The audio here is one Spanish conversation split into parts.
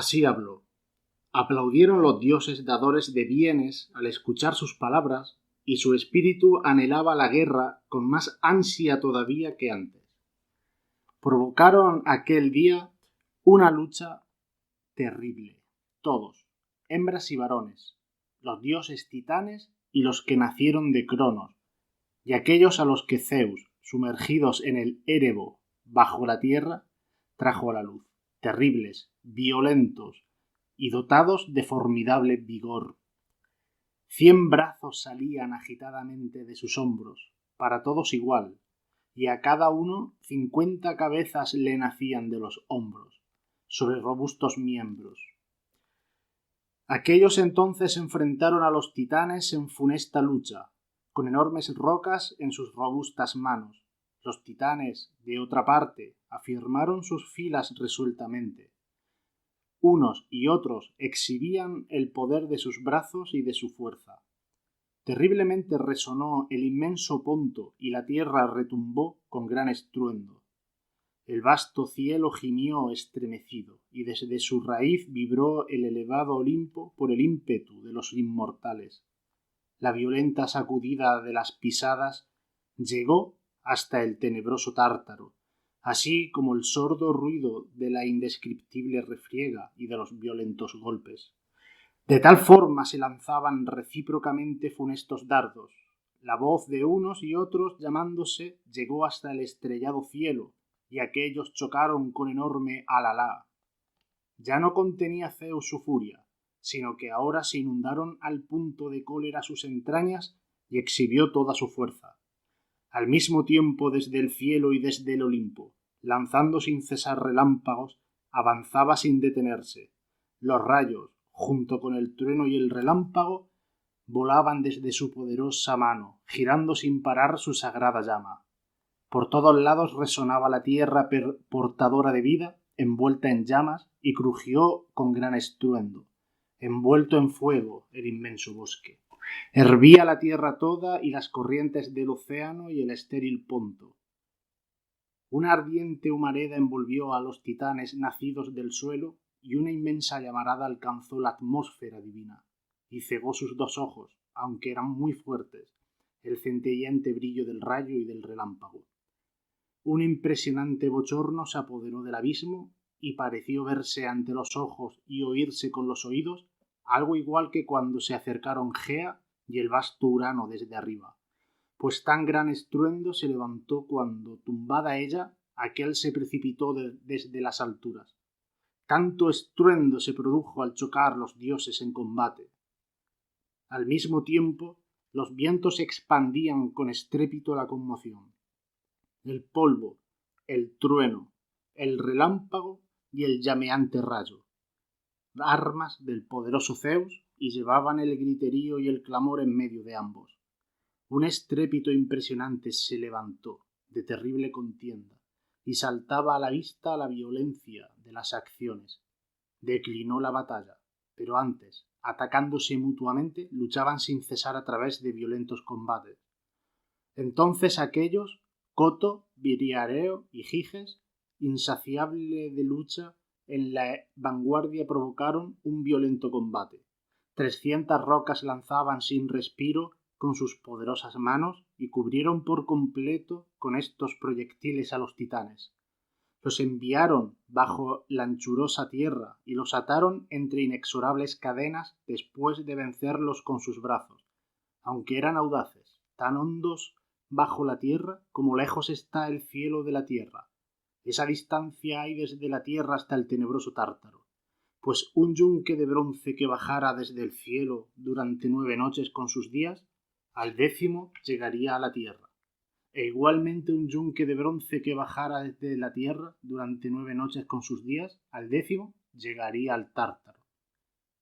Así habló. Aplaudieron los dioses dadores de bienes al escuchar sus palabras, y su espíritu anhelaba la guerra con más ansia todavía que antes. Provocaron aquel día una lucha terrible, todos, hembras y varones, los dioses titanes y los que nacieron de Cronos, y aquellos a los que Zeus, sumergidos en el Érebo bajo la tierra, trajo a la luz, terribles, violentos y dotados de formidable vigor. 100 brazos salían agitadamente de sus hombros, para todos igual, y a cada uno 50 cabezas le nacían de los hombros, sobre robustos miembros. Aquellos entonces enfrentaron a los titanes en funesta lucha, con enormes rocas en sus robustas manos. Los titanes, de otra parte, afirmaron sus filas resueltamente. Unos y otros exhibían el poder de sus brazos y de su fuerza. Terriblemente resonó el inmenso Ponto y la tierra retumbó con gran estruendo. El vasto cielo gimió estremecido, y desde su raíz vibró el elevado Olimpo por el ímpetu de los inmortales. La violenta sacudida de las pisadas llegó hasta el tenebroso Tártaro, así como el sordo ruido de la indescriptible refriega y de los violentos golpes. De tal forma se lanzaban recíprocamente funestos dardos. La voz de unos y otros llamándose llegó hasta el estrellado cielo, y aquellos chocaron con enorme alalá. Ya no contenía Zeus su furia, sino que ahora se inundaron al punto de cólera sus entrañas y exhibió toda su fuerza. Al mismo tiempo desde el cielo y desde el Olimpo, lanzando sin cesar relámpagos, avanzaba sin detenerse. Los rayos, junto con el trueno y el relámpago, volaban desde su poderosa mano, girando sin parar su sagrada llama. Por todos lados resonaba la tierra portadora de vida, envuelta en llamas, y crujió con gran estruendo, envuelto en fuego el inmenso bosque. Hervía la tierra toda y las corrientes del océano y el estéril Ponto. Una ardiente humareda envolvió a los titanes nacidos del suelo, y una inmensa llamarada alcanzó la atmósfera divina, y cegó sus dos ojos, aunque eran muy fuertes, el centelleante brillo del rayo y del relámpago. Un impresionante bochorno se apoderó del abismo, y pareció verse ante los ojos y oírse con los oídos algo igual que cuando se acercaron Gea y el vasto Urano desde arriba, pues tan gran estruendo se levantó cuando, tumbada ella, aquel se precipitó desde las alturas. Tanto estruendo se produjo al chocar los dioses en combate. Al mismo tiempo, los vientos expandían con estrépito la conmoción. El polvo, el trueno, el relámpago y el llameante rayo, armas del poderoso Zeus, y llevaban el griterío y el clamor en medio de ambos. Un estrépito impresionante se levantó, de terrible contienda, y saltaba a la vista la violencia de las acciones. Declinó la batalla, pero antes, atacándose mutuamente, luchaban sin cesar a través de violentos combates. Entonces aquellos, Coto, Viriareo y Giges, insaciable de lucha, en la vanguardia provocaron un violento combate. 300 rocas lanzaban sin respiro con sus poderosas manos y cubrieron por completo con estos proyectiles a los titanes. Los enviaron bajo la anchurosa tierra y los ataron entre inexorables cadenas después de vencerlos con sus brazos, aunque eran audaces, tan hondos bajo la tierra como lejos está el cielo de la tierra. Esa distancia hay desde la tierra hasta el tenebroso Tártaro, pues un yunque de bronce que bajara desde el cielo durante 9 noches con sus días, al 10º llegaría a la tierra, e igualmente un yunque de bronce que bajara desde la tierra durante 9 noches con sus días, al 10º llegaría al Tártaro.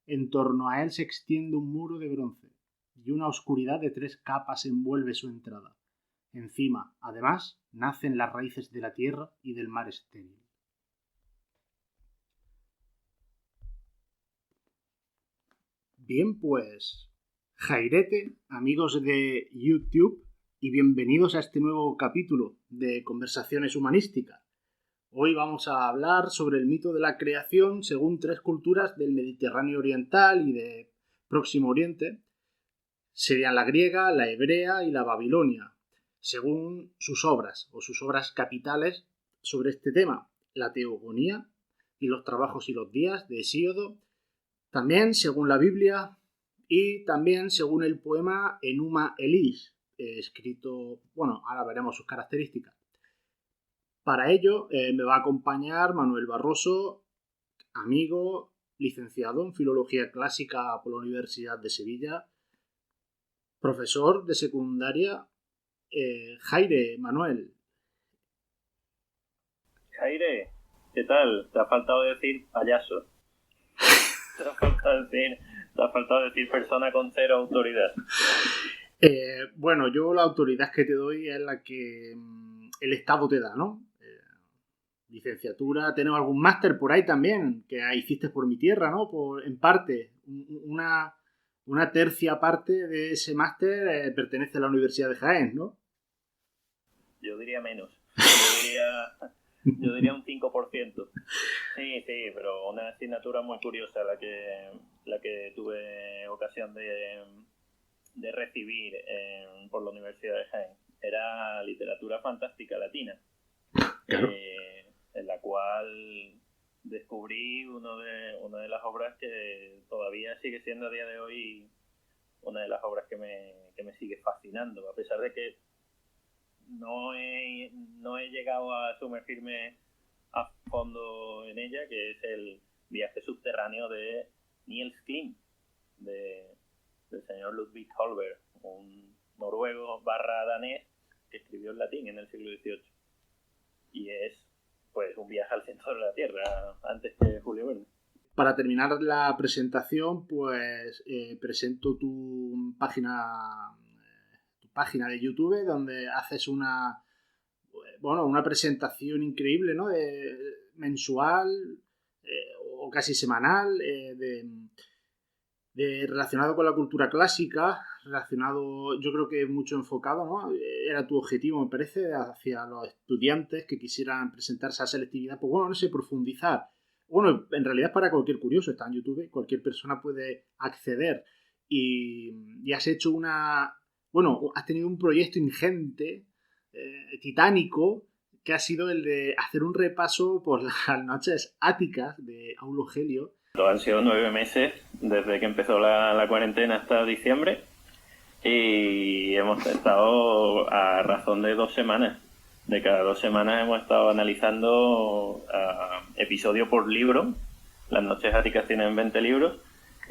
En torno a él se extiende un muro de bronce, y una oscuridad de 3 capas envuelve su entrada. Encima, además, nacen las raíces de la tierra y del mar estéril. Bien, pues, jairete, amigos de YouTube, y bienvenidos a este nuevo capítulo de Conversaciones Humanísticas. Hoy vamos a hablar sobre el mito de la creación según 3 culturas del Mediterráneo oriental y de Próximo Oriente. Serían la griega, la hebrea y la babilonia, según sus obras o sus obras capitales sobre este tema. La Teogonía y los trabajos y los días de Hesíodo, también según la Biblia y también según el poema Enuma Elis, escrito, ahora veremos sus características. Para ello me va a acompañar Manuel Barroso, amigo, licenciado en Filología Clásica por la Universidad de Sevilla, profesor de secundaria. Jaire, Manuel. Jaire, ¿qué tal? Te ha faltado decir payaso. Te ha faltado decir persona con cero autoridad. Yo la autoridad que te doy es la que el Estado te da, ¿no? Licenciatura, tenemos algún máster por ahí también, que hiciste por mi tierra, ¿no? En parte, una tercia parte de ese máster pertenece a la Universidad de Jaén, ¿no? Yo diría menos. Yo diría un 5%. Sí, pero una asignatura muy curiosa la que tuve ocasión de recibir por la Universidad de Jaén. Era literatura fantástica latina. Claro. En la cual descubrí una de las obras que todavía sigue siendo a día de hoy una de las obras que me sigue fascinando, a pesar de que no he llegado a sumergirme a fondo en ella, que es el viaje subterráneo de Niels Klimt, del señor Ludvig Holberg, un noruego / danés que escribió en latín en el siglo XVIII. Y es pues un viaje al centro de la Tierra antes que Julio Verne. Para terminar la presentación, pues presento tu página de YouTube, donde haces una presentación increíble, ¿no? Mensual o casi semanal, relacionado con la cultura clásica, relacionado, yo creo que mucho enfocado, ¿no? Era tu objetivo, me parece, hacia los estudiantes que quisieran presentarse a selectividad, pues no sé, profundizar. Bueno, en realidad es para cualquier curioso, está en YouTube, cualquier persona puede acceder. Y has hecho has tenido un proyecto ingente, titánico, que ha sido el de hacer un repaso por las noches áticas de Aulo Gelio. Han sido 9 meses desde que empezó la cuarentena hasta diciembre y hemos estado a razón de 2 semanas. De cada 2 semanas hemos estado analizando episodio por libro. Las noches áticas tienen 20 libros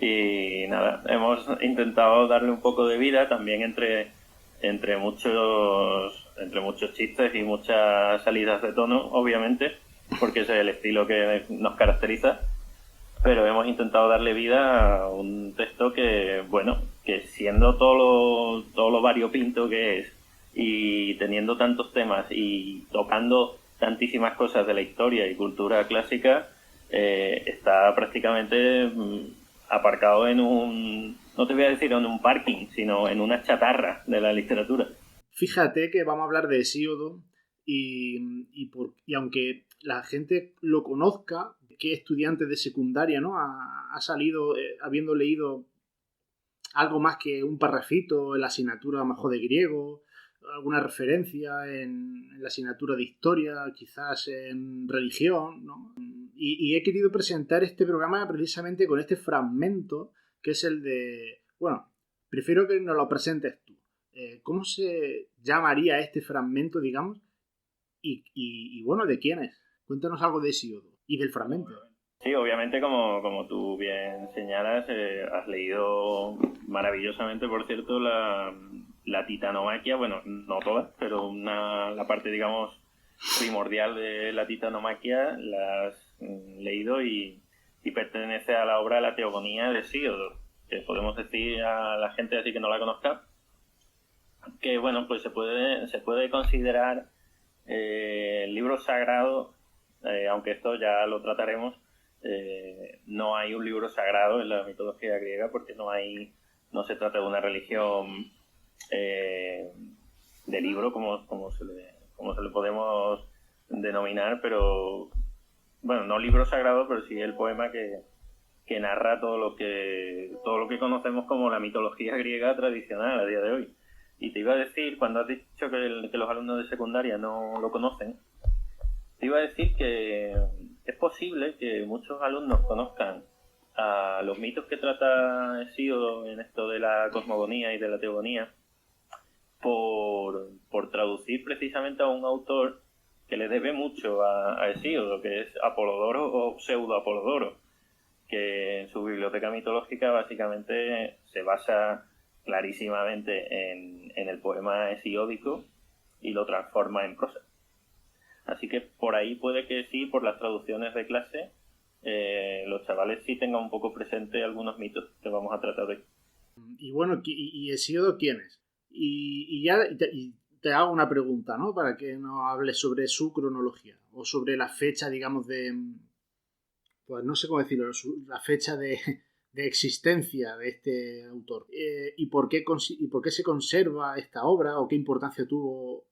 y nada, hemos intentado darle un poco de vida también entre muchos chistes y muchas salidas de tono, obviamente, porque ese es el estilo que nos caracteriza. Pero hemos intentado darle vida a un texto que siendo todo lo variopinto que es y teniendo tantos temas y tocando tantísimas cosas de la historia y cultura clásica, está prácticamente aparcado en no te voy a decir en un parking, sino en una chatarra de la literatura. Fíjate que vamos a hablar de Hesíodo y aunque la gente lo conozca, que estudiante de secundaria, ¿no? Ha salido habiendo leído algo más que un parrafito en la asignatura a lo mejor de griego, alguna referencia en la asignatura de historia, quizás en religión, ¿no? Y he querido presentar este programa precisamente con este fragmento, que es el de... prefiero que nos lo presentes tú. ¿Cómo se llamaría este fragmento, digamos? Y ¿de quién es? Cuéntanos algo de Hesíodo y del fragmento. Sí, obviamente, como tú bien señalas, has leído maravillosamente, por cierto, la titanomaquia, bueno, no toda, pero la parte, digamos, primordial de la titanomaquia la has leído y pertenece a la obra de la Teogonía de Hesíodo, que podemos decir a la gente así que no la conozca, que pues se puede considerar el libro sagrado, aunque esto ya lo trataremos. No hay un libro sagrado en la mitología griega porque no se trata de una religión de libro como se le podemos denominar, pero bueno, no libro sagrado, pero sí el poema que narra todo lo que conocemos como la mitología griega tradicional a día de hoy. Y te iba a decir, cuando has dicho que los alumnos de secundaria no lo conocen, te iba a decir que es posible que muchos alumnos conozcan a los mitos que trata Hesíodo en esto de la cosmogonía y de la teogonía por traducir precisamente a un autor que le debe mucho a Hesíodo, que es Apolodoro o Pseudo-Apolodoro, que en su biblioteca mitológica básicamente se basa clarísimamente en el poema hesiódico y lo transforma en prosa. Así que por ahí puede que sí, por las traducciones de clase, los chavales sí tengan un poco presente algunos mitos que vamos a tratar hoy. Y bueno, ¿y Hesíodo quién es? Y te hago una pregunta, ¿no? Para que nos hables sobre su cronología o sobre la fecha, digamos, pues no sé cómo decirlo, la fecha de existencia de este autor. ¿Y por qué se conserva esta obra o qué importancia tuvo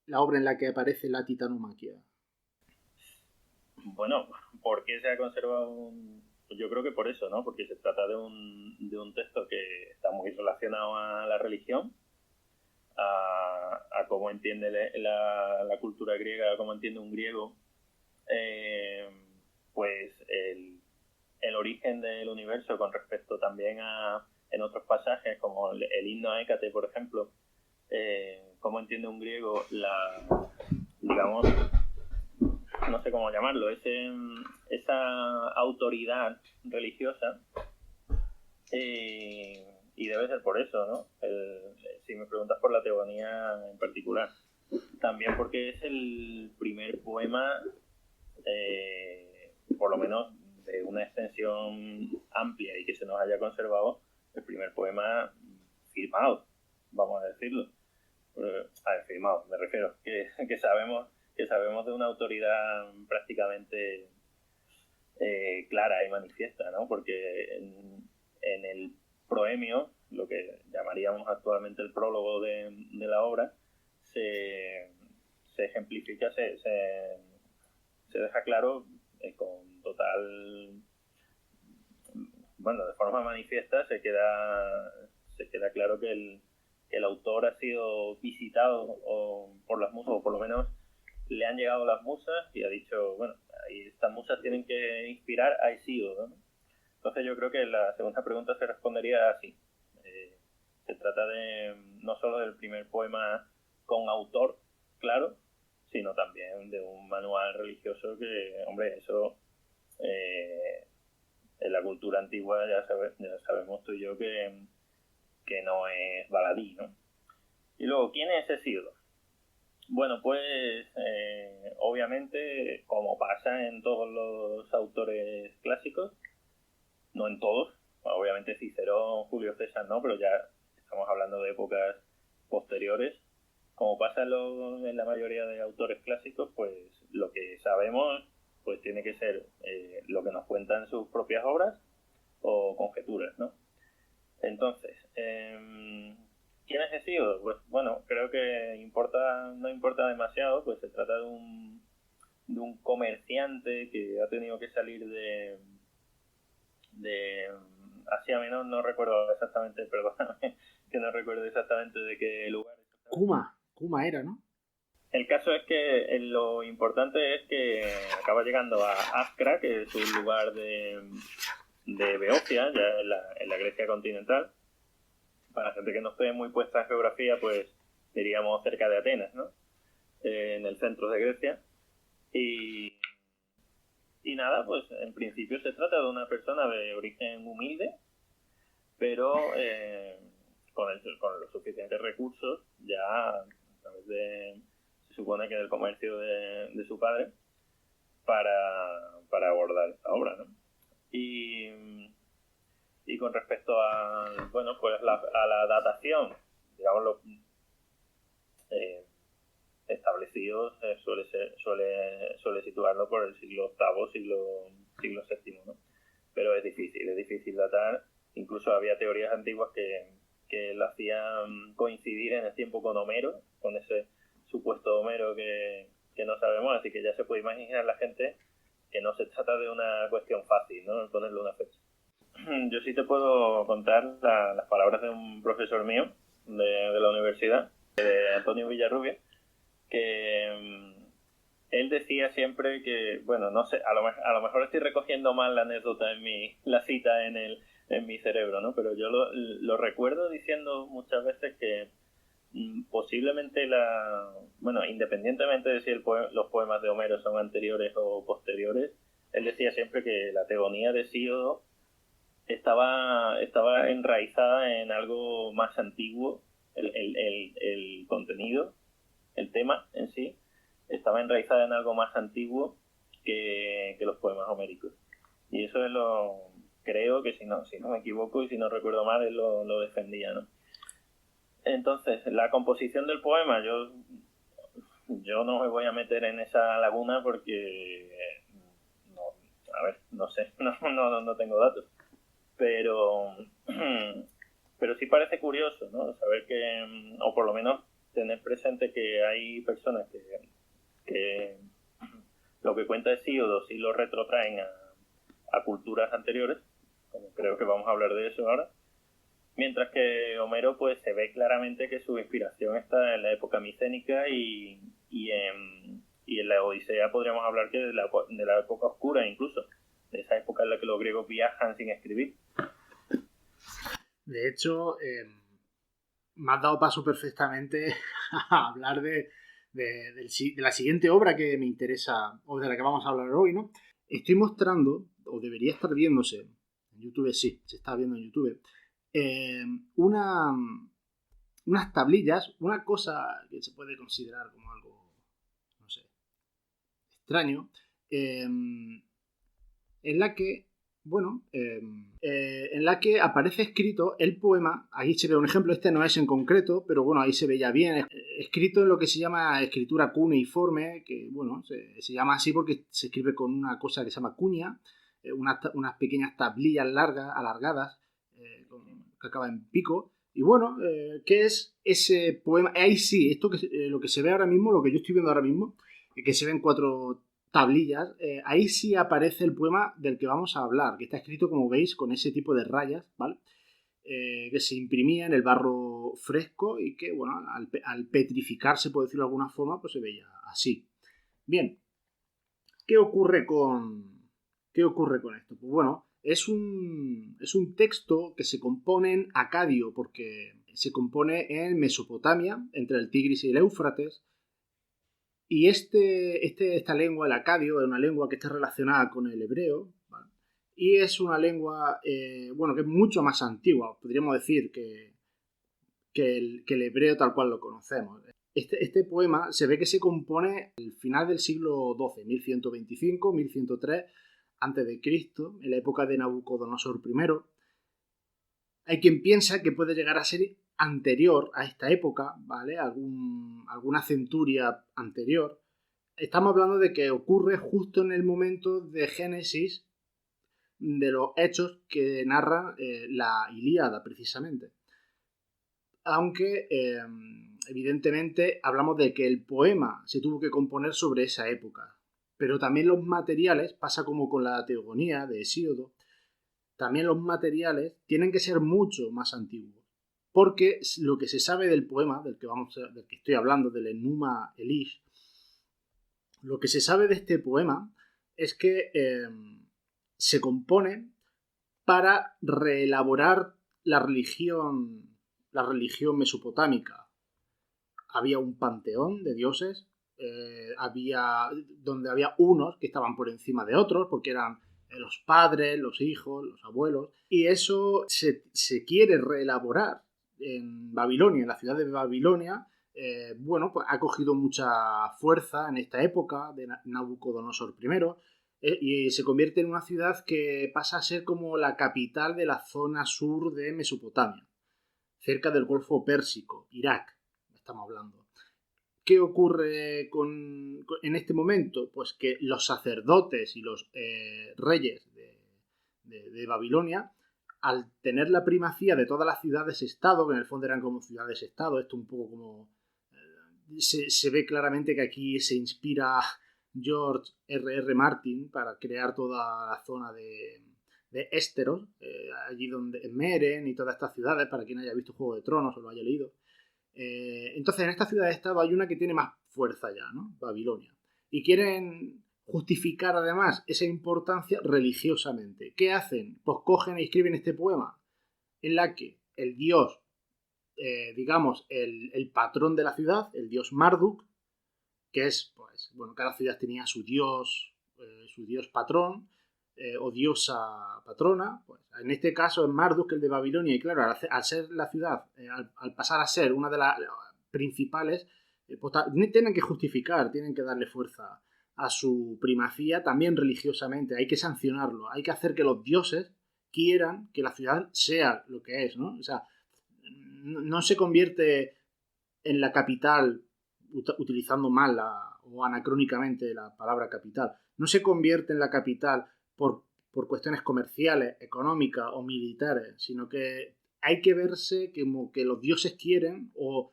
la obra en la que aparece la titanomaquia? Bueno, ¿por qué se ha conservado yo creo que por eso, ¿no? Porque se trata de un texto que está muy relacionado a la religión, a cómo entiende la cultura griega, cómo entiende un griego, pues el origen del universo con respecto también en otros pasajes, como el himno a Hécate, por ejemplo, cómo entiende un griego digamos, no sé cómo llamarlo, esa autoridad religiosa, y debe ser por eso, ¿no? Si me preguntas por la teogonía en particular, también porque es el primer poema, por lo menos de una extensión amplia y que se nos haya conservado, el primer poema firmado, vamos a decirlo. Firmado, me refiero, que sabemos de una autoridad prácticamente clara y manifiesta, ¿no? Porque en el proemio, lo que llamaríamos actualmente el prólogo de la obra, se ejemplifica, se deja claro con total, bueno, de forma manifiesta se queda claro que el autor ha sido visitado por las musas, o por lo menos le han llegado las musas y ha dicho, bueno, estas musas tienen que inspirar a Hesíodo, ¿no? Entonces yo creo que la segunda pregunta se respondería así. Se trata no solo del primer poema con autor, claro, sino también de un manual religioso que, hombre, eso en la cultura antigua ya sabemos tú y yo que no es baladí, ¿no? Y luego, ¿quién es Hesíodo? Bueno, pues obviamente, como pasa en todos los autores clásicos, no en todos, obviamente Cicerón, Julio César no, pero ya estamos hablando de épocas posteriores, como pasa en la mayoría de autores clásicos, pues lo que sabemos pues tiene que ser lo que nos cuentan sus propias obras o conjeturas, ¿no? Entonces, ¿quién es Hesíodo? Pues bueno, creo que no importa demasiado, pues se trata de un comerciante que ha tenido que salir de Asia Menor, no recuerdo exactamente, perdóname, que no recuerdo exactamente de qué lugar. Kuma era, ¿no? El caso es que lo importante es que acaba llegando a Ascra, que es un lugar de Beocia, ya en la Grecia continental. Para la gente que no esté muy puesta en geografía, pues diríamos cerca de Atenas, ¿no? En el centro de Grecia. Y nada, pues en principio se trata de una persona de origen humilde, pero con los suficientes recursos, ya a través se supone que del comercio de su padre, para abordar esta obra, ¿no? Y con respecto a, bueno, pues a la datación, digámoslo, establecido, suele situarlo por el siglo VIII, siglo VII, ¿no? Pero es difícil datar. Incluso había teorías antiguas que lo hacían coincidir en el tiempo con Homero, con ese supuesto Homero que que no sabemos, así que ya se puede imaginar la gente que no se trata de una cuestión fácil, ¿no? Ponerle una fecha. Yo sí te puedo contar las palabras de un profesor mío de la universidad, de Antonio Villarrubia, que él decía siempre que, bueno, no sé, a lo mejor estoy recogiendo mal la anécdota la cita en mi cerebro, ¿no? Pero yo lo recuerdo diciendo muchas veces que posiblemente bueno, independientemente de si los poemas de Homero son anteriores o posteriores, él decía siempre que la teogonía de Hesíodo estaba enraizada en algo más antiguo, el contenido, el tema en sí, estaba enraizada en algo más antiguo que los poemas homéricos. Y eso es creo que si no me equivoco y si no recuerdo mal, él lo defendía, ¿no? Entonces, la composición del poema, yo no me voy a meter en esa laguna porque, no sé, no tengo datos. Pero sí parece curioso, ¿no? Saber que, o por lo menos tener presente que hay personas que lo que cuenta Hesíodo sí lo retrotraen a culturas anteriores, como creo que vamos a hablar de eso ahora, mientras que Homero pues se ve claramente que su inspiración está en la época micénica y en la Odisea podríamos hablar que de la época oscura incluso, de esa época en la que los griegos viajan sin escribir. De hecho, me has dado paso perfectamente a hablar de la siguiente obra que me interesa, o de la que vamos a hablar hoy, ¿no? Estoy mostrando, o debería estar viéndose, en YouTube sí, se está viendo en YouTube, unas tablillas, una cosa que se puede considerar como algo, no sé, extraño, en la que, bueno, en la que aparece escrito el poema. Ahí se ve un ejemplo, este no es en concreto, pero bueno, ahí se ve ya bien, escrito en lo que se llama escritura cuneiforme, que bueno, se llama así porque se escribe con una cosa que se llama cuña, unas pequeñas tablillas largas, alargadas, que acaba en pico. Y bueno, ¿qué es ese poema? Ahí sí, esto lo que se ve ahora mismo, lo que yo estoy viendo ahora mismo, que se ven 4 tablillas, ahí sí aparece el poema del que vamos a hablar, que está escrito, como veis, con ese tipo de rayas, ¿vale? Que se imprimía en el barro fresco y que, bueno, al petrificarse, por decirlo de alguna forma, pues se veía así. Bien, ¿qué ocurre con esto? Pues bueno, es un texto que se compone en acadio, porque se compone en Mesopotamia, entre el Tigris y el Éufrates. Y esta lengua, el acadio, es una lengua que está relacionada con el hebreo, ¿vale? Y es una lengua, bueno, que es mucho más antigua, podríamos decir, que el hebreo tal cual lo conocemos. Este poema se ve que se compone al final del siglo XII, 1125, 1103 a.C., en la época de Nabucodonosor I. Hay quien piensa que puede llegar a ser anterior a esta época, ¿vale? Alguna centuria anterior. Estamos hablando de que ocurre justo en el momento de Génesis de los hechos que narran la Ilíada, precisamente. Aunque, evidentemente, hablamos de que el poema se tuvo que componer sobre esa época. Pero también los materiales, pasa como con la teogonía de Hesíodo, también los materiales tienen que ser mucho más antiguos. Porque lo que se sabe del poema, del que estoy hablando, del Enuma Elish, lo que se sabe de este poema es que se compone para reelaborar la religión mesopotámica. Había un panteón de dioses, donde había unos que estaban por encima de otros, porque eran los padres, los hijos, los abuelos, y eso se quiere reelaborar en Babilonia, en la ciudad de Babilonia. Bueno, pues ha cogido mucha fuerza en esta época de Nabucodonosor I, y se convierte en una ciudad que pasa a ser como la capital de la zona sur de Mesopotamia, cerca del Golfo Pérsico, Irak, estamos hablando. ¿Qué ocurre en este momento? Pues que los sacerdotes y los reyes de Babilonia, al tener la primacía de todas las ciudades-estado, que en el fondo eran como ciudades-estado, esto un poco como se ve claramente que aquí se inspira George R.R. Martin para crear toda la zona de Esteros, allí donde Meren y todas estas ciudades, para quien haya visto Juego de Tronos o lo haya leído. Entonces, en esta ciudad hay una que tiene más fuerza ya, ¿no? Babilonia. Y quieren justificar además esa importancia religiosamente. ¿Qué hacen? Pues cogen y escriben este poema en la que el dios, digamos, el patrón de la ciudad, el dios Marduk, que es, pues, bueno, cada ciudad tenía su dios patrón, o diosa patrona. Pues, en este caso es Marduk, el de Babilonia, y claro, al ser la ciudad, al pasar a ser una de las principales, pues, tienen que justificar, tienen que darle fuerza a su primacía, también religiosamente. Hay que sancionarlo, hay que hacer que los dioses quieran que la ciudad sea lo que es, ¿no? O sea, no se convierte en la capital, utilizando mal o anacrónicamente la palabra capital, no se convierte en la capital por cuestiones comerciales, económicas o militares, sino que hay que verse como que los dioses quieren, o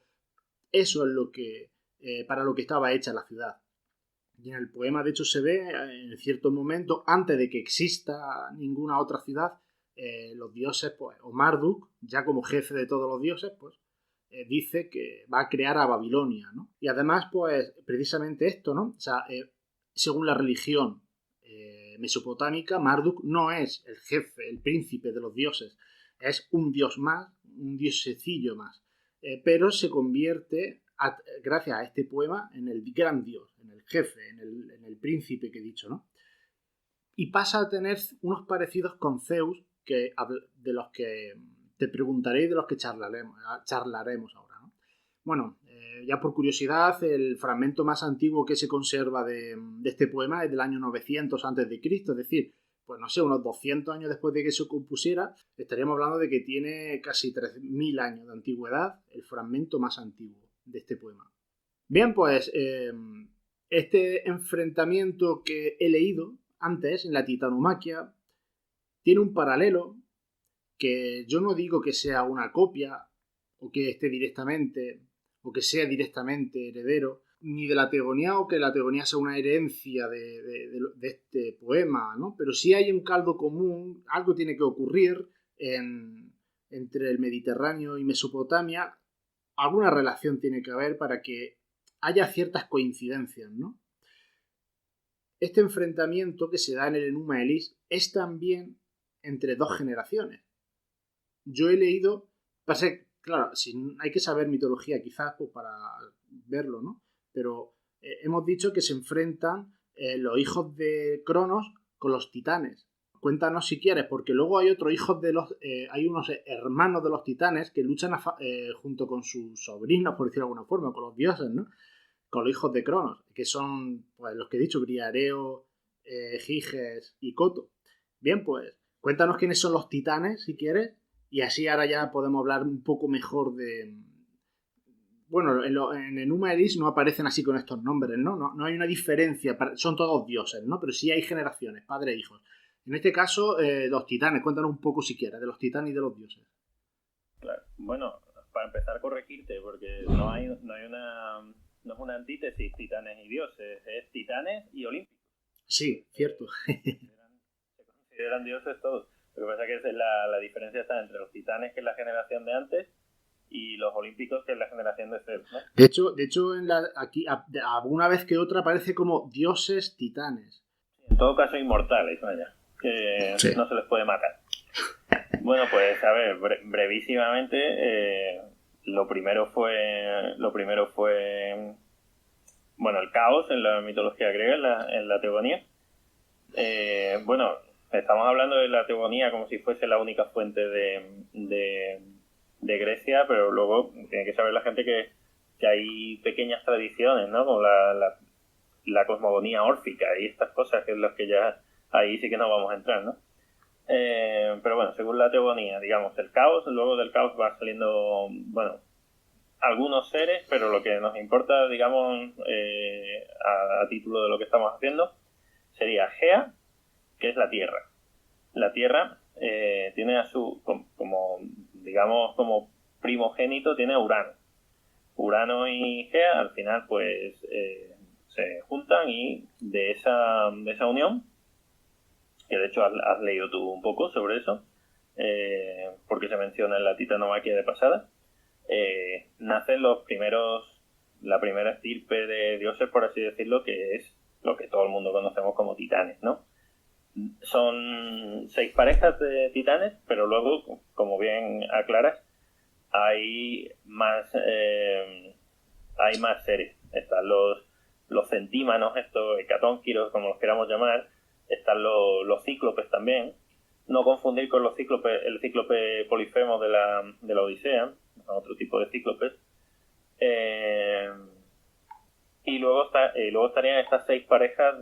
eso es lo que para lo que estaba hecha la ciudad. Y en el poema, de hecho, se ve en cierto momento, antes de que exista ninguna otra ciudad, los dioses, pues, o Marduk, ya como jefe de todos los dioses, pues, dice que va a crear a Babilonia, ¿no? Y además, pues, precisamente esto, ¿no? O sea, según la religión mesopotámica, Marduk no es el jefe, el príncipe de los dioses, es un dios más, un diosecillo más, pero se convierte, gracias a este poema, en el gran dios, en el jefe, en el príncipe que he dicho, ¿no? Y pasa a tener unos parecidos con Zeus, de los que te preguntaré y de los que charlaremos ahora, ¿no? Bueno, ya por curiosidad, el fragmento más antiguo que se conserva de este poema es del año 900 a.C., es decir, pues no sé, unos 200 años después de que se compusiera. Estaríamos hablando de que tiene casi 3.000 años de antigüedad, el fragmento más antiguo de este poema. Bien, pues este enfrentamiento que he leído antes en la Titanomaquia tiene un paralelo que yo no digo que sea una copia o que esté directamente o que sea directamente heredero ni de la Teogonía, o que la Teogonía sea una herencia de este poema, ¿no? Pero sí hay un caldo común, algo tiene que ocurrir entre el Mediterráneo y Mesopotamia, alguna relación tiene que haber para que haya ciertas coincidencias, ¿no? Este enfrentamiento que se da en el Enuma Elis es también entre dos generaciones. Yo he leído, claro, hay que saber mitología quizás pues, para verlo, ¿no? Pero hemos dicho que se enfrentan los hijos de Cronos con los titanes. Cuéntanos si quieres, porque luego hay otros hijos hay unos hermanos de los titanes que luchan junto con sus sobrinos, por decirlo de alguna forma, con los dioses, ¿no? Con los hijos de Cronos, que son pues, los que he dicho, Briareo, Giges y Coto. Bien, pues cuéntanos quiénes son los titanes, si quieres, y así ahora ya podemos hablar un poco mejor de... Bueno, en Enuma Elis no aparecen así con estos nombres, ¿no? No hay una diferencia, son todos dioses, ¿no? Pero sí hay generaciones, padre e hijos. En este caso, los titanes, cuéntanos un poco si quieres, de los titanes y de los dioses. Claro, bueno, para empezar a corregirte, porque no es una antítesis titanes y dioses, es titanes y olímpicos. Sí, cierto. Se consideran dioses todos. Lo que pasa es que la diferencia está entre los titanes, que es la generación de antes, y los olímpicos, que es la generación de Zeus, ¿no? De hecho aquí alguna vez que otra aparece como dioses titanes. En todo caso, inmortales, vaya, que sí, no se les puede matar. Bueno, pues a ver, brevísimamente, lo primero fue bueno, el caos en la mitología griega, en la teogonía. Bueno, estamos hablando de la teogonía como si fuese la única fuente de Grecia, pero luego tiene que saber la gente que hay pequeñas tradiciones, ¿no? Como la cosmogonía órfica y estas cosas, que es las que ya ahí sí que no vamos a entrar, ¿no? Pero bueno, según la teogonía, digamos, el caos, luego del caos va saliendo, bueno, algunos seres, pero lo que nos importa, digamos, a título de lo que estamos haciendo, sería Gea, que es la Tierra. La Tierra tiene a su, como primogénito, tiene a Urano. Urano y Gea al final pues se juntan y de esa unión, que de hecho has leído tú un poco sobre eso, porque se menciona en la Titanomaquia de pasada, nacen la primera estirpe de dioses, por así decirlo, que es lo que todo el mundo conocemos como titanes, ¿no? Son 6 parejas de titanes, pero luego, como bien aclaras, hay más seres. Están los centímanos, estos hecatónquiros, como los queramos llamar. Están los cíclopes también. No confundir con el cíclope Polifemo de la Odisea, otro tipo de cíclopes. Y luego estarían estas 6 parejas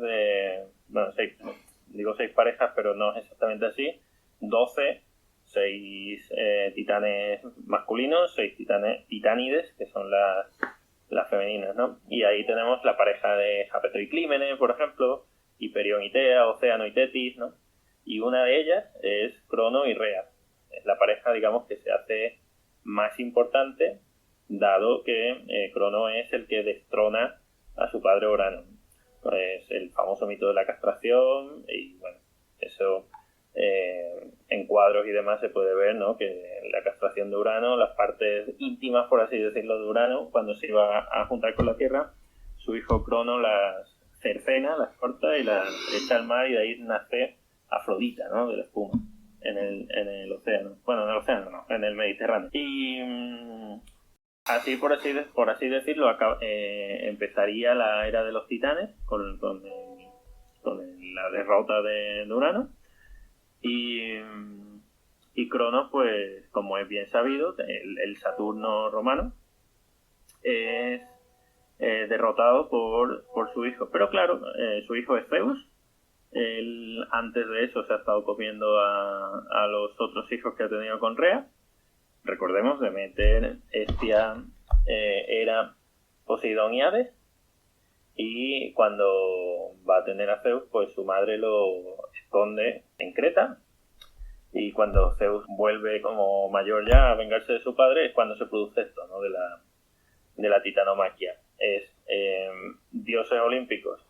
digo 6 parejas, pero no es exactamente así. 12, 6 titanes masculinos, 6 titánides, que son las femeninas, ¿no? Y ahí tenemos la pareja de Jápeto y Clímene, por ejemplo, Hiperión y Tea, Océano y Tetis, ¿no? Y una de ellas es Crono y Rea. Es la pareja, digamos, que se hace más importante, dado que Crono es el que destrona a su padre Urano. Es el famoso mito de la castración, y bueno, eso en cuadros y demás se puede ver, ¿no? Que la castración de Urano, las partes íntimas, por así decirlo, de Urano, cuando se iba a juntar con la Tierra, su hijo Crono las cercena, las corta y las echa al mar, y de ahí nace Afrodita, ¿no? De la espuma en el océano. Bueno, en el océano no, en el Mediterráneo. Y así por así decirlo, empezaría la era de los titanes con la derrota de Urano. Y Cronos, pues, como es bien sabido, el Saturno romano, es derrotado por su hijo. Pero claro, su hijo es Zeus. Él antes de eso se ha estado comiendo a los otros hijos que ha tenido con Rea. Recordemos, Demeter, Hestia, Hera, Poseidón y Hades. Y cuando va a tener a Zeus, pues su madre lo esconde en Creta. Y cuando Zeus vuelve como mayor ya a vengarse de su padre, es cuando se produce esto, ¿no? De la titanomaquia. Es dioses olímpicos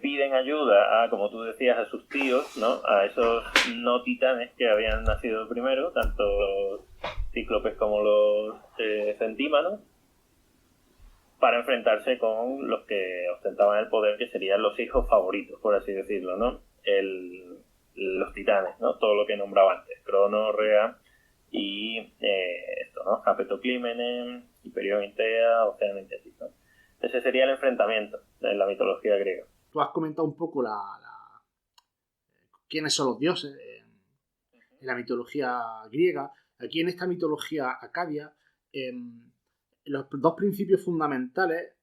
piden ayuda a, como tú decías, a sus tíos, ¿no? A esos no titanes que habían nacido primero, tanto los cíclopes como los centímanos, para enfrentarse con los que ostentaban el poder, que serían los hijos favoritos, por así decirlo, ¿no? Los titanes, ¿no? Todo lo que nombraba antes, Crono, Rea y esto, ¿no? Jápeto, Clímene, Hiperión y Tea, Océano y Tetis, ¿no? Ese sería el enfrentamiento en la mitología griega. Tú has comentado un poco quiénes son los dioses en la mitología griega. Aquí en esta mitología acadia, los dos principios fundamentales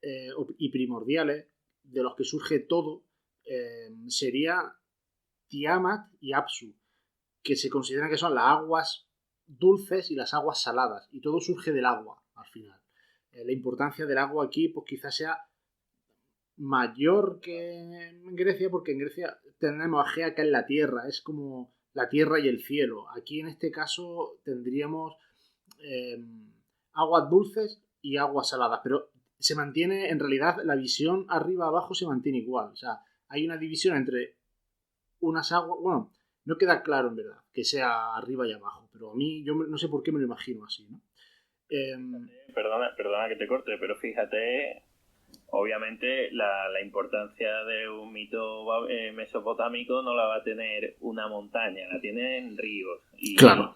y primordiales de los que surge todo sería Tiamat y Apsu, que se consideran que son las aguas dulces y las aguas saladas, y todo surge del agua al final. La importancia del agua aquí pues quizás sea mayor que en Grecia, porque en Grecia tenemos a Gea, que es la tierra, es como la tierra y el cielo. Aquí en este caso tendríamos aguas dulces y aguas saladas, pero se mantiene, en realidad la visión arriba-abajo se mantiene igual. O sea, hay una división entre unas aguas, bueno, no queda claro en verdad que sea arriba y abajo, pero a mí yo no sé por qué me lo imagino así, ¿no? Perdona que te corte, pero fíjate, obviamente la importancia de un mito mesopotámico no la va a tener una montaña, la tienen ríos. Claro.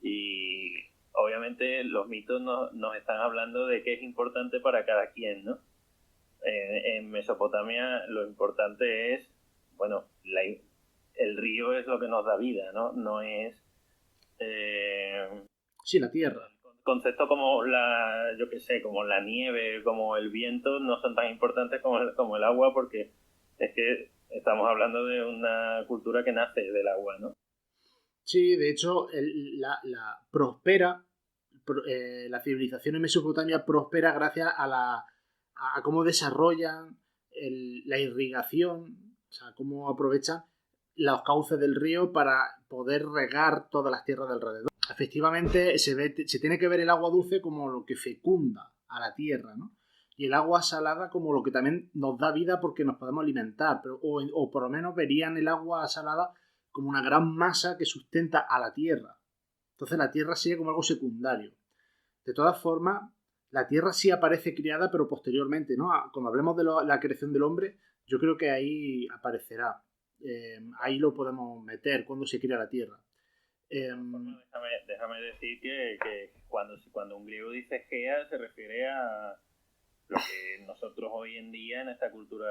Y obviamente los mitos nos están hablando de qué es importante para cada quien, ¿no? En Mesopotamia lo importante es, bueno, el río es lo que nos da vida, ¿no? No es... Sí, la tierra. Conceptos como como la nieve, como el viento, no son tan importantes como el agua, porque es que estamos hablando de una cultura que nace del agua, ¿no? Sí, de hecho, la civilización en Mesopotamia prospera gracias a cómo desarrollan la irrigación, o sea, cómo aprovechan los cauces del río para poder regar todas las tierras de alrededor. Efectivamente, se tiene que ver el agua dulce como lo que fecunda a la tierra, ¿no? Y el agua salada como lo que también nos da vida porque nos podemos alimentar, pero, o por lo menos verían el agua salada como una gran masa que sustenta a la tierra. Entonces la tierra sería como algo secundario. De todas formas, la tierra sí aparece criada, pero posteriormente, ¿no? Cuando hablemos de la creación del hombre, yo creo que ahí aparecerá. Ahí lo podemos meter cuando se crea la tierra. Bueno, déjame decir que cuando un griego dice Gea se refiere a lo que nosotros hoy en día en esta cultura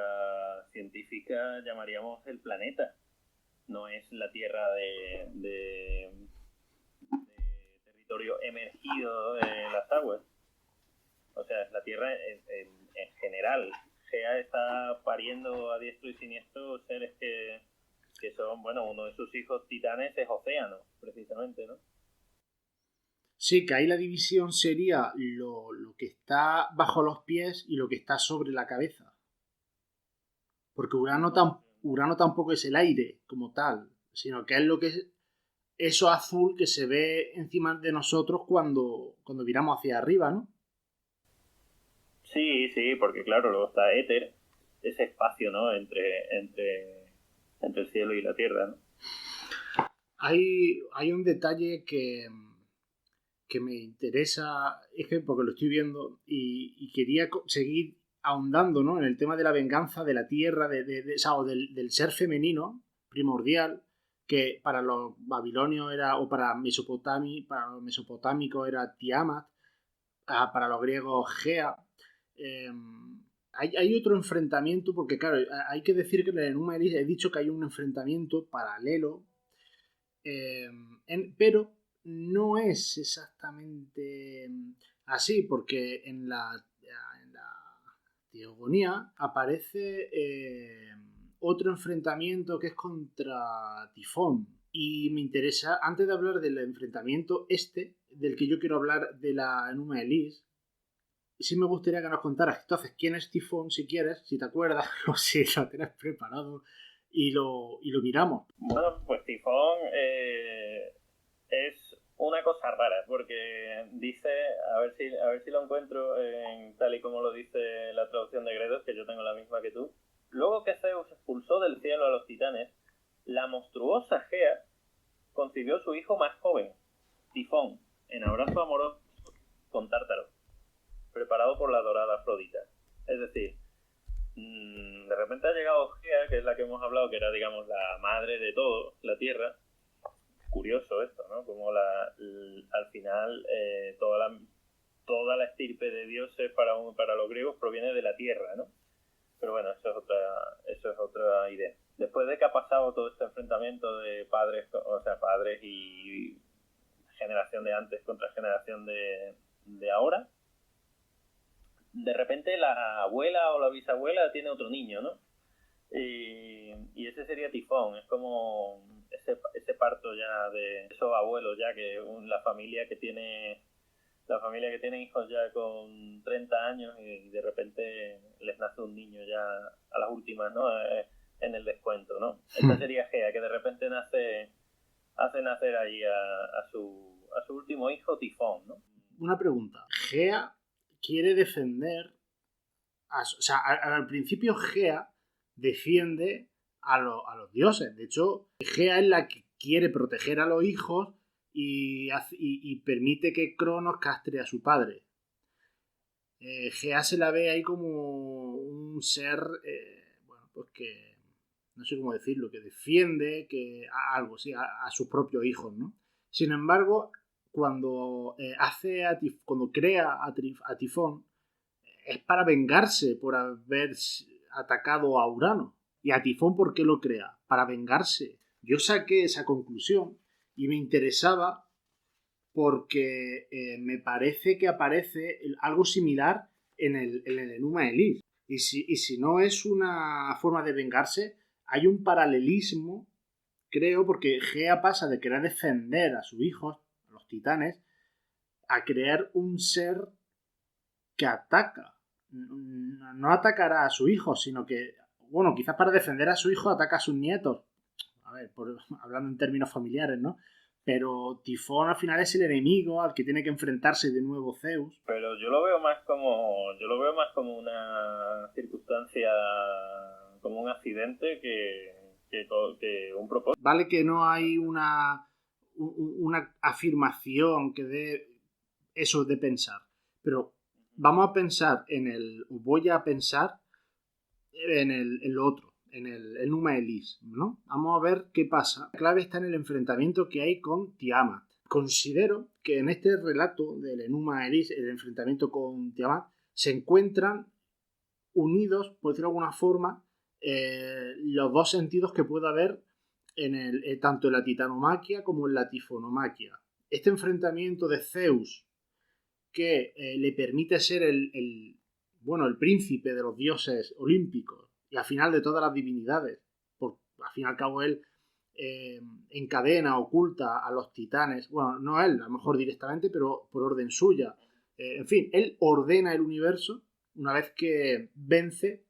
científica llamaríamos el planeta. No es la tierra de territorio emergido de las aguas. O sea, es la tierra en general. Gea está pariendo a diestro y siniestro seres que son, bueno, uno de sus hijos titanes es Océano, precisamente, ¿no? Sí, que ahí la división sería lo que está bajo los pies y lo que está sobre la cabeza. Porque Urano tampoco es el aire como tal, sino que es lo que es eso azul que se ve encima de nosotros cuando miramos hacia arriba, ¿no? Sí, porque claro, luego está éter, ese espacio, ¿no? Entre el cielo y la tierra, ¿no? Hay un detalle que me interesa, es que porque lo estoy viendo y quería seguir ahondando, ¿no? En el tema de la venganza de la tierra, o del ser femenino primordial, que para los babilonios era, o para los mesopotámicos era Tiamat, para los griegos Gea. Hay otro enfrentamiento, porque claro, hay que decir que en el Enuma Elish he dicho que hay un enfrentamiento paralelo, pero no es exactamente así, porque en la Teogonía aparece otro enfrentamiento que es contra Tifón. Y me interesa, antes de hablar del enfrentamiento del que yo quiero hablar de la Enuma Elish, sí me gustaría que nos contaras entonces quién es Tifón, si quieres, si te acuerdas, o si lo tienes preparado, y lo miramos. Bueno, pues Tifón es una cosa rara, porque dice, a ver si lo encuentro tal y como lo dice la traducción de Gredos, que yo tengo la misma que tú. Luego que Zeus expulsó del cielo a los titanes, la monstruosa Gea concibió su hijo más joven, Tifón, en abrazo amoroso con Tártaro, preparado por la dorada Afrodita. Es decir, de repente ha llegado Gea, que es la que hemos hablado, que era, digamos, la madre de todo, la Tierra. Curioso esto, ¿no? Como al final toda la estirpe de dioses para los griegos proviene de la Tierra, ¿no? Pero bueno, eso es otra idea. Después de que ha pasado todo este enfrentamiento de padres y generación de antes contra generación de ahora, de repente la abuela o la bisabuela tiene otro niño, ¿no? Y ese sería Tifón. Es como ese parto ya de esos abuelos ya, que la familia que tiene hijos ya con 30 años y de repente les nace un niño ya a las últimas, ¿no? En el descuento, ¿no? Esta sería Gea, que de repente hace nacer ahí a su último hijo, Tifón, ¿no? Una pregunta. Gea quiere defender, al principio Gea defiende a los dioses. De hecho, Gea es la que quiere proteger a los hijos y permite que Cronos castre a su padre. Gea se la ve ahí como un ser, bueno, pues que no sé cómo decirlo, que defiende algo, sí, a sus propios hijos, ¿no? Sin embargo, cuando cuando crea a Tifón, es para vengarse por haber atacado a Urano. ¿Y a Tifón por qué lo crea? Para vengarse. Yo saqué esa conclusión y me interesaba porque me parece que aparece algo similar en el Enuma Elish. Y si no es una forma de vengarse, hay un paralelismo, creo, porque Gea pasa de querer defender a sus hijos, a los titanes, a crear un ser que ataca. No atacará a su hijo, sino que, bueno, quizás para defender a su hijo ataca a sus nietos. A ver, hablando en términos familiares, ¿no? pero Tifón al final es el enemigo al que tiene que enfrentarse de nuevo Zeus. Pero yo lo veo más como una circunstancia, como un accidente que un propósito. Vale que no hay una afirmación que dé eso de pensar, pero vamos a pensar voy a pensar en lo otro, en el Enuma Elis, ¿no? Vamos a ver qué pasa. La clave está en el enfrentamiento que hay con Tiamat. Considero que en este relato del Enuma Elis, el enfrentamiento con Tiamat, se encuentran unidos, por decirlo de alguna forma, los dos sentidos que puede haber tanto en la titanomaquia como en la tifonomaquia. Este enfrentamiento de Zeus, que le permite ser el príncipe de los dioses olímpicos y al final de todas las divinidades, al fin y al cabo él encadena, oculta a los titanes, bueno, no él, a lo mejor directamente, pero por orden suya. En fin, él ordena el universo una vez que vence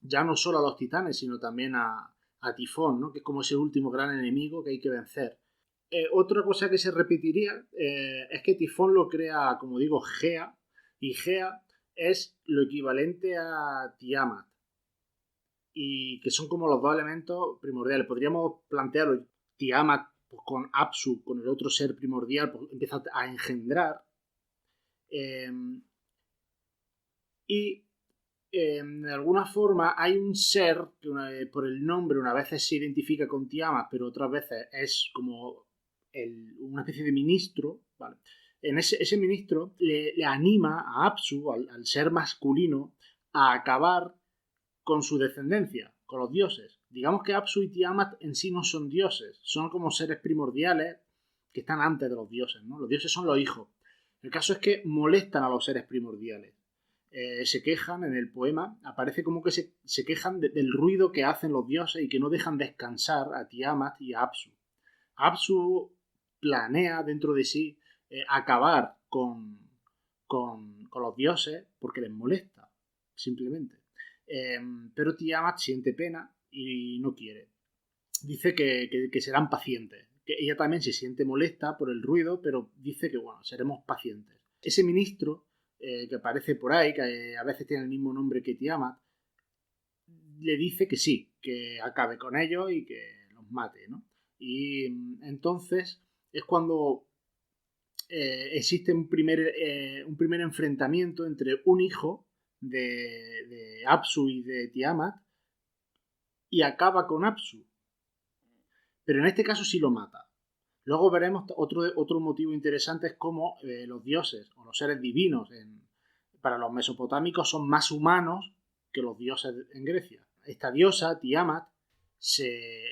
ya no solo a los titanes, sino también a Tifón, ¿no? Que es como ese último gran enemigo que hay que vencer. Otra cosa que se repetiría es que Tifón lo crea, como digo, Gea, y Gea es lo equivalente a Tiamat, y que son como los dos elementos primordiales. Podríamos plantearlo, Tiamat pues, con Apsu, con el otro ser primordial, pues, empieza a engendrar, y de alguna forma hay un ser que por el nombre una vez se identifica con Tiamat, pero otras veces es como una especie de ministro, ¿vale? En ese ministro le anima a Apsu, al ser masculino, a acabar con su descendencia, con los dioses. Digamos que Apsu y Tiamat en sí no son dioses, son como seres primordiales que están antes de los dioses, ¿no? Los dioses son los hijos. El caso es que molestan a los seres primordiales. Se quejan en el poema, aparece como que se quejan del ruido que hacen los dioses y que no dejan descansar a Tiamat y a Apsu. Apsu planea dentro de sí acabar con los dioses porque les molesta, simplemente. Pero Tiamat siente pena y no quiere. Dice que serán pacientes. Que ella también se siente molesta por el ruido, pero dice que, bueno, seremos pacientes. Ese ministro que aparece por ahí, que a veces tiene el mismo nombre que Tiamat, le dice que sí, que acabe con ellos y que los mate, ¿no? Y entonces es cuando existe un primer enfrentamiento entre un hijo de Apsu y de Tiamat y acaba con Apsu. Pero en este caso sí lo mata. Luego veremos otro motivo interesante, es cómo los dioses o los seres divinos para los mesopotámicos son más humanos que los dioses en Grecia. Esta diosa, Tiamat, se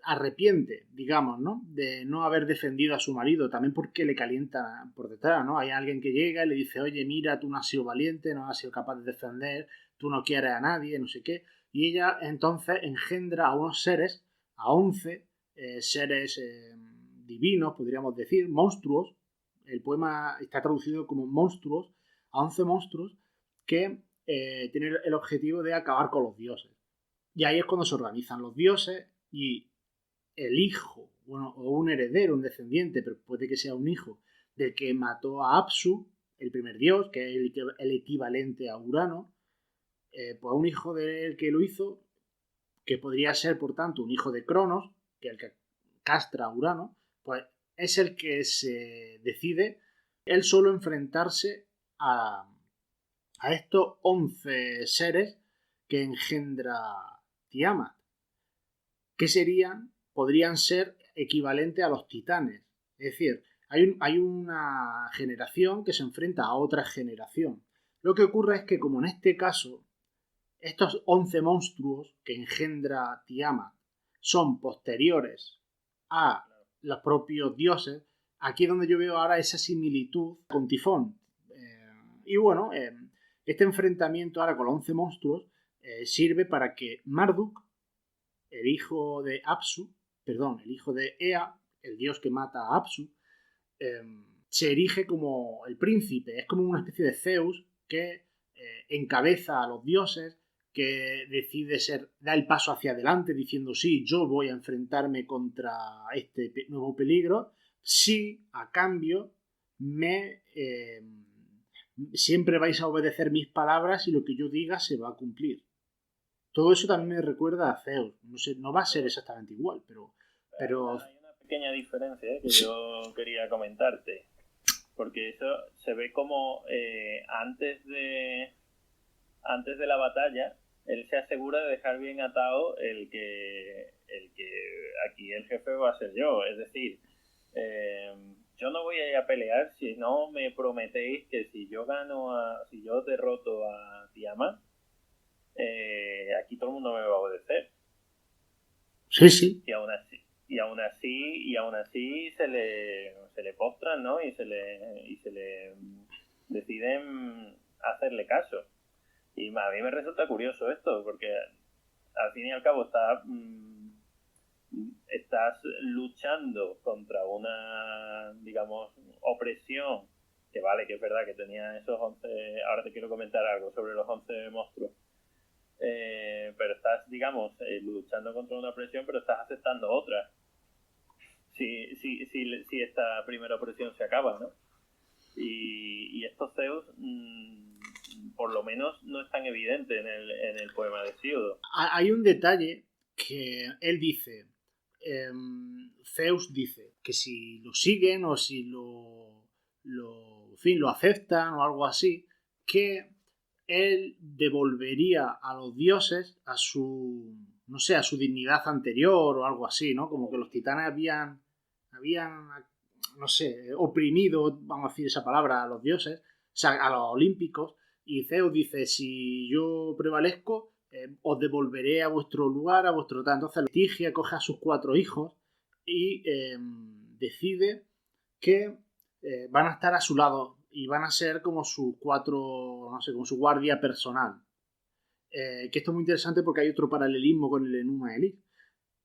arrepiente, digamos, ¿no? De no haber defendido a su marido, también porque le calienta por detrás, ¿no? Hay alguien que llega y le dice, oye, mira, tú no has sido valiente, no has sido capaz de defender, tú no quieres a nadie, no sé qué. Y ella entonces engendra a unos seres, a 11 seres divinos, podríamos decir, monstruos. El poema está traducido como monstruos, a 11 monstruos que tienen el objetivo de acabar con los dioses. Y ahí es cuando se organizan los dioses y el hijo, bueno, o un heredero, un descendiente, pero puede que sea un hijo, del que mató a Apsu, el primer dios, que es el equivalente a Urano, pues un hijo del que lo hizo, que podría ser, por tanto, un hijo de Cronos, que es el que castra a Urano, pues es el que se decide él solo enfrentarse a estos 11 seres que engendra Tiamat, que podrían ser equivalentes a los titanes. Es decir, hay una generación que se enfrenta a otra generación. Lo que ocurre es que, como en este caso, estos 11 monstruos que engendra Tiamat son posteriores a los propios dioses, aquí es donde yo veo ahora esa similitud con Tifón. Y bueno, este enfrentamiento ahora con los 11 monstruos sirve para que Marduk, el hijo de Ea, el dios que mata a Apsu, se erige como el príncipe. Es como una especie de Zeus que encabeza a los dioses, que decide da el paso hacia adelante diciendo sí, yo voy a enfrentarme contra este nuevo peligro, si a cambio siempre vais a obedecer mis palabras y lo que yo diga se va a cumplir. Todo eso también me recuerda a Zeus. No sé, no va a ser exactamente igual, pero... Hay una pequeña diferencia que yo quería comentarte, porque eso se ve como antes de la batalla él se asegura de dejar bien atado el que aquí el jefe va a ser yo, es decir, yo no voy a ir a pelear si no me prometéis que si yo derroto a Tiamat, aquí todo el mundo me va a obedecer. Sí. Y aún así se le postran, ¿no? Y se le deciden hacerle caso. Y a mí me resulta curioso esto, porque al fin y al cabo estás luchando contra una, digamos, opresión, que vale, que es verdad que tenía esos 11, ahora te quiero comentar algo sobre los 11 monstruos, pero estás, digamos, luchando contra una opresión, pero estás aceptando otra. Si esta primera opresión se acaba, ¿no? Y estos Zeus, por lo menos, no es tan evidente en el poema de Hesíodo. Hay un detalle que él dice, Zeus dice, que si lo siguen o si lo aceptan o algo así, que él devolvería a los dioses a su dignidad anterior o algo así, ¿no? Como que los titanes habían no sé, oprimido, vamos a decir esa palabra, a los dioses, o sea, a los olímpicos, y Zeus dice, si yo prevalezco, os devolveré a vuestro lugar, a vuestro tal. Entonces Estigia coge a sus 4 hijos y decide que van a estar a su lado y van a ser como sus 4, no sé, como su guardia personal. Que esto es muy interesante porque hay otro paralelismo con el Enuma Eliz.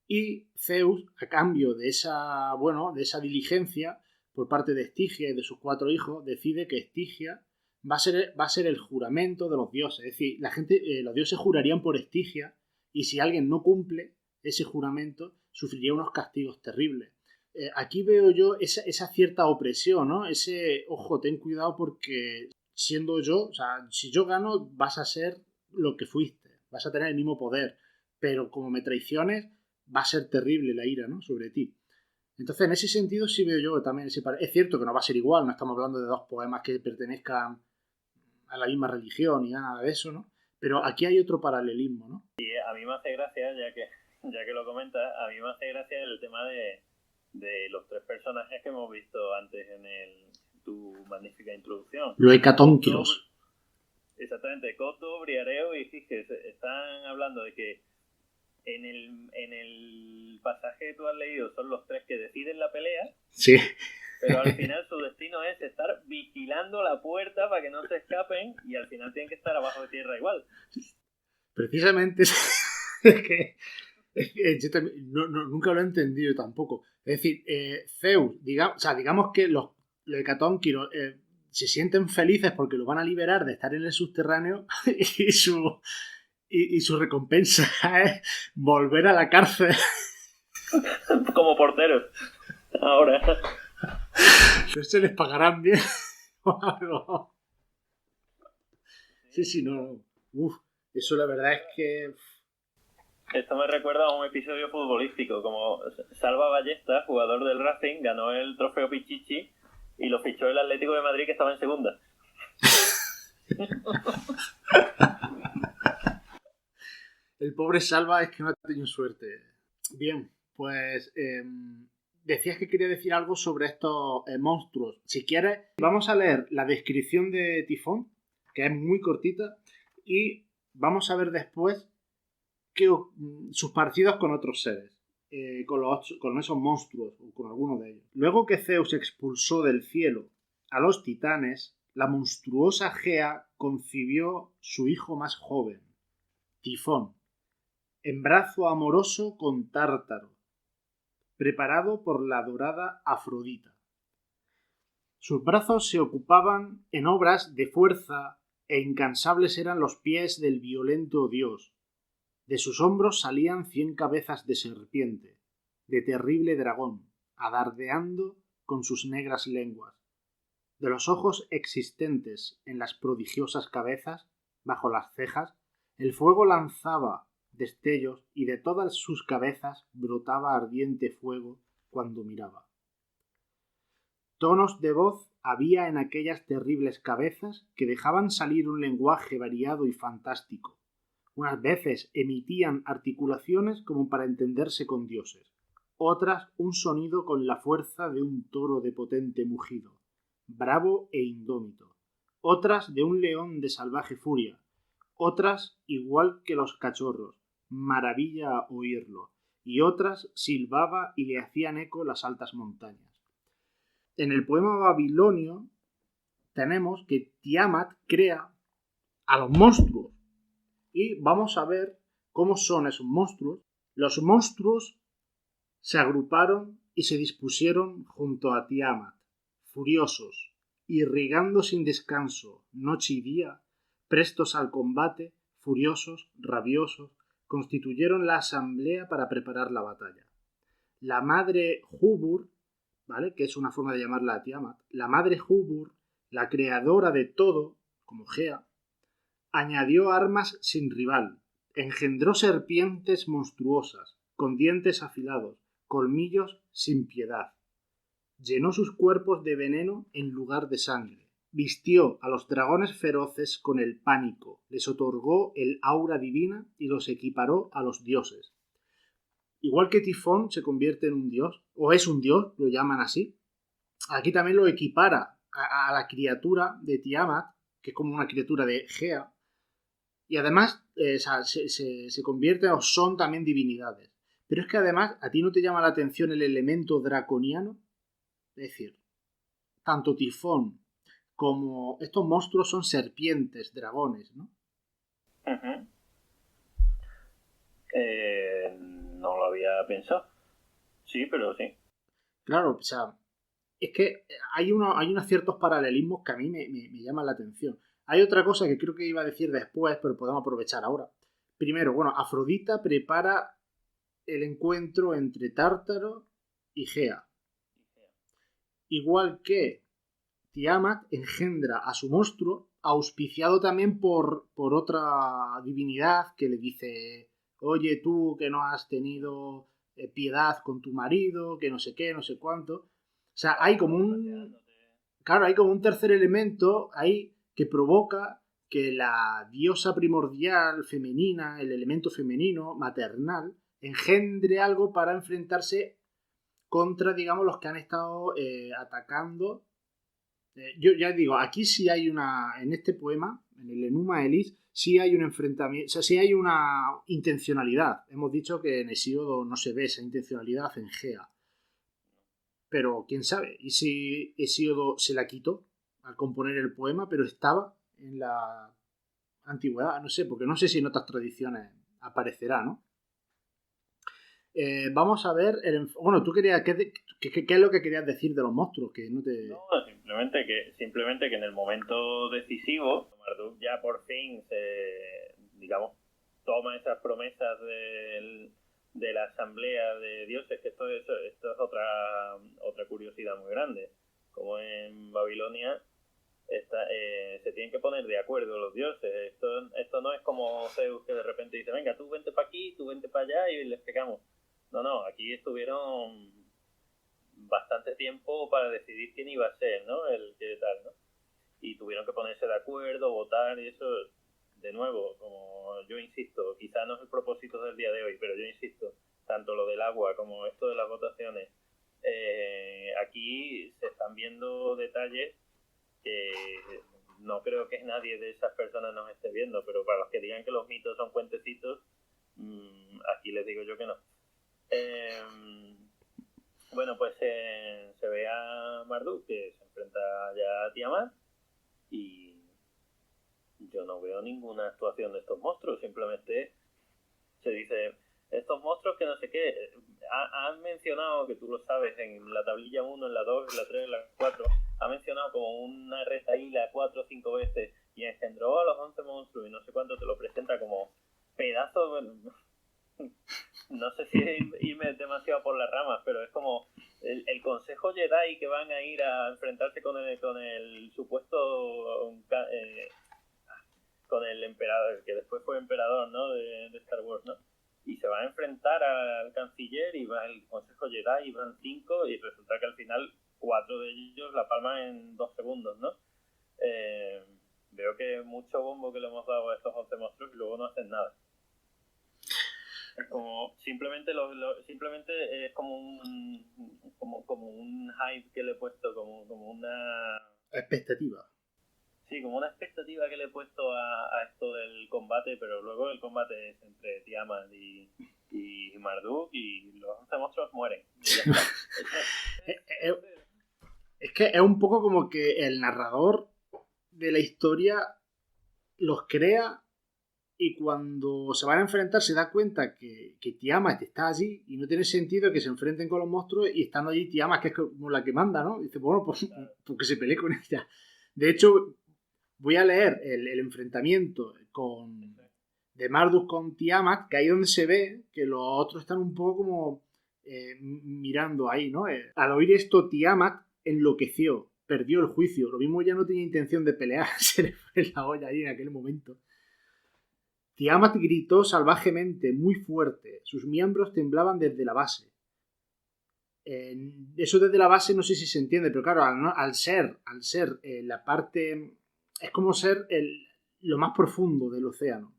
Y Zeus, a cambio de esa diligencia por parte de Estigia y de sus 4 hijos, decide que Estigia va a ser el juramento de los dioses. Es decir, los dioses jurarían por Estigia y si alguien no cumple ese juramento, sufriría unos castigos terribles. Aquí veo yo esa cierta opresión, ¿no? Ese, ojo, ten cuidado porque siendo yo, o sea, si yo gano, vas a ser lo que fuiste, vas a tener el mismo poder, pero como me traiciones, va a ser terrible la ira, ¿no? Sobre ti. Entonces, en ese sentido sí veo yo también es cierto que no va a ser igual, no estamos hablando de 2 poemas que pertenezcan a la misma religión ni nada de eso, ¿no? Pero aquí hay otro paralelismo, ¿no? Y a mí me hace gracia, ya que lo comentas, a mí me hace gracia el tema de los 3 personajes que hemos visto antes en tu magnífica introducción. Los hecatónquiros. Exactamente, Coto, Briareo y Giges están hablando de que en el pasaje que tú has leído son los 3 que deciden la pelea. Sí. Pero al final su destino es estar vigilando la puerta para que no se escapen y al final tienen que estar abajo de tierra igual. Precisamente es que yo también, nunca lo he entendido tampoco. Es decir, Zeus, digamos que los hecatónquiros se sienten felices porque lo van a liberar de estar en el subterráneo y su recompensa es volver a la cárcel. Como porteros. Ahora. No se les pagarán bien o algo. Sí, no. Eso la verdad es que... Esto me recuerda a un episodio futbolístico, como Salva Ballesta, jugador del Racing, ganó el trofeo Pichichi y lo fichó el Atlético de Madrid que estaba en segunda. El pobre Salva es que no ha tenido suerte. Bien, pues decías que quería decir algo sobre estos monstruos. Si quieres, vamos a leer la descripción de Tifón, que es muy cortita, y vamos a ver después sus parecidos con otros seres, con esos monstruos, o con alguno de ellos. Luego que Zeus expulsó del cielo a los titanes, la monstruosa Gea concibió su hijo más joven, Tifón, embrazo amoroso con Tártaro, preparado por la dorada Afrodita. Sus brazos se ocupaban en obras de fuerza e incansables eran los pies del violento dios. De sus hombros salían 100 cabezas de serpiente, de terrible dragón, adardeando con sus negras lenguas. De los ojos existentes en las prodigiosas cabezas, bajo las cejas, el fuego lanzaba destellos y de todas sus cabezas brotaba ardiente fuego cuando miraba. Tonos de voz había en aquellas terribles cabezas que dejaban salir un lenguaje variado y fantástico. Unas veces emitían articulaciones como para entenderse con dioses, otras un sonido con la fuerza de un toro de potente mugido, bravo e indómito, otras de un león de salvaje furia, otras igual que los cachorros, maravilla oírlo, y otras silbaba y le hacían eco las altas montañas. En el poema babilonio tenemos que Tiamat crea a los monstruos y vamos a ver cómo son esos monstruos. Los monstruos se agruparon y se dispusieron junto a Tiamat, furiosos, irrigando sin descanso noche y día, prestos al combate, furiosos, rabiosos, constituyeron la asamblea para preparar la batalla. La madre Hubur, ¿vale?, que es una forma de llamarla a Tiamat, la madre Hubur, la creadora de todo, como Gea, añadió armas sin rival, engendró serpientes monstruosas, con dientes afilados, colmillos sin piedad. Llenó sus cuerpos de veneno en lugar de sangre. Vistió a los dragones feroces con el pánico, les otorgó el aura divina y los equiparó a los dioses. Igual que Tifón se convierte en un dios, o es un dios, lo llaman así, aquí también lo equipara a la criatura de Tiamat, que es como una criatura de Gea, y además se convierte o son también divinidades. Pero es que además a ti no te llama la atención el elemento draconiano. Es decir, tanto Tifón como estos monstruos son serpientes, dragones, ¿no? Uh-huh. No lo había pensado. Sí, pero sí. Claro, o sea, es que hay unos ciertos paralelismos que a mí me llaman la atención. Hay otra cosa que creo que iba a decir después, pero podemos aprovechar ahora. Primero, bueno, Afrodita prepara el encuentro entre Tártaro y Gea. Igual que Tiamat engendra a su monstruo, auspiciado también por otra divinidad que le dice: oye, tú que no has tenido piedad con tu marido, que no sé qué, no sé cuánto. O sea, hay como un tercer elemento ahí que provoca que la diosa primordial femenina, el elemento femenino, maternal, engendre algo para enfrentarse contra, digamos, los que han estado atacando. Yo ya digo, aquí sí hay en este poema, en el Enuma Elis, sí hay un enfrentamiento, o sea, sí hay una intencionalidad. Hemos dicho que en Hesíodo no se ve esa intencionalidad en Gea. Pero quién sabe, y si Hesíodo se la quitó al componer el poema, pero estaba en la antigüedad, no sé, porque no sé si en otras tradiciones aparecerá, ¿no? Vamos a ver, bueno, tú querías, ¿qué es lo que querías decir de los monstruos? Que no te... No, simplemente que en el momento decisivo, Marduk ya por fin digamos, toma esas promesas de la asamblea de dioses, que esto es otra curiosidad muy grande. Como en Babilonia se tienen que poner de acuerdo los dioses. Esto no es como Zeus, que de repente dice: venga, tú vente para aquí, tú vente para allá, y les pegamos. No, aquí estuvieron bastante tiempo para decidir quién iba a ser, ¿no? El que tal, ¿no? Y tuvieron que ponerse de acuerdo, votar, y eso, de nuevo, como yo insisto, quizá no es el propósito del día de hoy, pero yo insisto, tanto lo del agua como esto de las votaciones, aquí se están viendo detalles que no creo que nadie de esas personas nos esté viendo, pero para los que digan que los mitos son cuentecitos, aquí les digo yo que no. Bueno, pues se ve a Marduk, que se enfrenta ya a Tiamat, y yo no veo ninguna actuación de estos monstruos. Simplemente se dice: estos monstruos que no sé qué. Han mencionado, que tú lo sabes, en la tablilla 1, en la 2, en la 3, en la 4, ha mencionado como una retaíla 4 o 5 veces: y engendró a el emperador, que después fue emperador, ¿no? de Star Wars, ¿no? Y se va a enfrentar al canciller y va el Consejo Jedi y van 5 y resulta que al final 4 de ellos la palman en 2 segundos, ¿no? Veo que mucho bombo que le hemos dado a estos 11 monstruos y luego no hacen nada. Es como simplemente simplemente es como un hype que le he puesto, como una expectativa. Sí, como una expectativa que le he puesto a esto del combate, pero luego el combate es entre Tiamat y Marduk y los 11 monstruos mueren. Es que es un poco como que el narrador de la historia los crea y cuando se van a enfrentar se da cuenta que Tiamat está allí y no tiene sentido que se enfrenten con los monstruos y estando allí Tiamat, que es como la que manda, ¿no? Y dice, bueno, pues porque se pelee con ella. De hecho, voy a leer el enfrentamiento de Marduk con Tiamat, que ahí donde se ve que los otros están un poco como mirando ahí, ¿no? Al oír esto, Tiamat enloqueció, perdió el juicio. Lo mismo ya no tenía intención de pelear, se le fue la olla ahí en aquel momento. Tiamat gritó salvajemente, muy fuerte. Sus miembros temblaban desde la base. Eso desde la base no sé si se entiende, pero claro, al ser la parte... Es como ser lo más profundo del océano.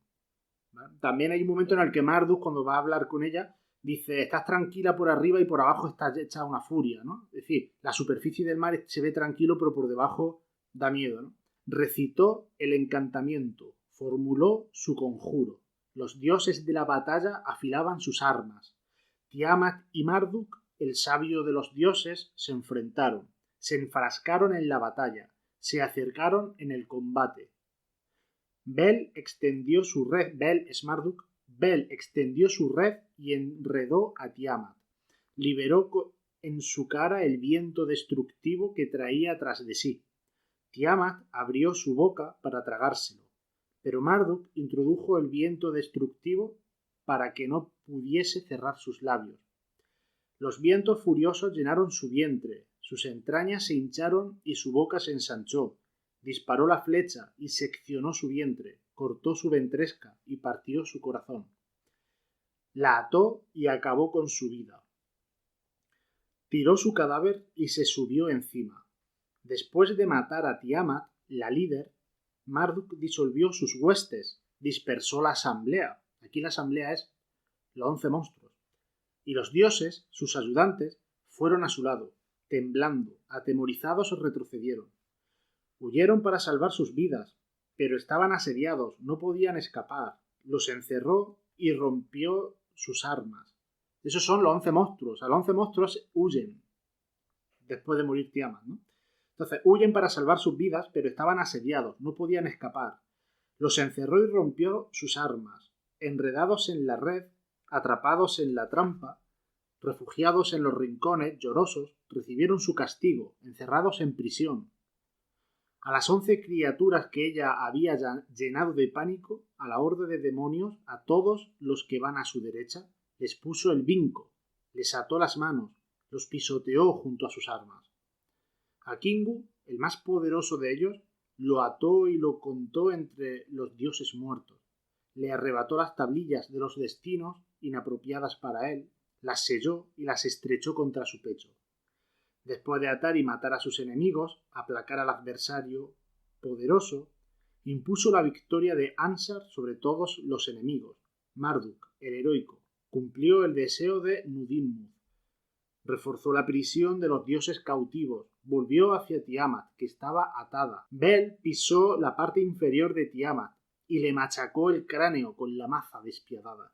¿Vale? También hay un momento en el que Marduk, cuando va a hablar con ella, dice, estás tranquila por arriba y por abajo estás hecha una furia, ¿no? Es decir, la superficie del mar se ve tranquilo, pero por debajo da miedo, ¿no? Recitó el encantamiento, formuló su conjuro. Los dioses de la batalla afilaban sus armas. Tiamat y Marduk, el sabio de los dioses, se enfrentaron, se enfrascaron en la batalla, se acercaron en el combate. Bel extendió su red, Bel es Marduk, Bel extendió su red y enredó a Tiamat. Liberó en su cara el viento destructivo que traía tras de sí. Tiamat abrió su boca para tragárselo, pero Marduk introdujo el viento destructivo para que no pudiese cerrar sus labios. Los vientos furiosos llenaron su vientre, sus entrañas se hincharon y su boca se ensanchó. Disparó la flecha y seccionó su vientre, cortó su ventresca y partió su corazón. La ató y acabó con su vida. Tiró su cadáver y se subió encima. Después de matar a Tiamat, la líder, Marduk disolvió sus huestes, dispersó la asamblea. Aquí la asamblea es los 11 monstruos. Y los dioses, sus ayudantes, fueron a su lado, temblando, atemorizados retrocedieron. Huyeron para salvar sus vidas, pero estaban asediados, no podían escapar. Los encerró y rompió sus armas. Esos son los 11 monstruos. A los 11 monstruos huyen después de morir Tiamat, ¿no? Entonces, huyen para salvar sus vidas, pero estaban asediados, no podían escapar. Los encerró y rompió sus armas. Enredados en la red, atrapados en la trampa, refugiados en los rincones, llorosos, recibieron su castigo, encerrados en prisión. A las 11 criaturas que ella había llenado de pánico, a la horde de demonios, a todos los que van a su derecha, les puso el vinco, les ató las manos, los pisoteó junto a sus armas. A Kingu, el más poderoso de ellos, lo ató y lo contó entre los dioses muertos. Le arrebató las tablillas de los destinos inapropiadas para él, las selló y las estrechó contra su pecho. Después de atar y matar a sus enemigos, aplacar al adversario poderoso, impuso la victoria de Ansar sobre todos los enemigos. Marduk, el heroico, cumplió el deseo de Nudimmud. Reforzó la prisión de los dioses cautivos, volvió hacia Tiamat, que estaba atada. Bel pisó la parte inferior de Tiamat y le machacó el cráneo con la maza despiadada.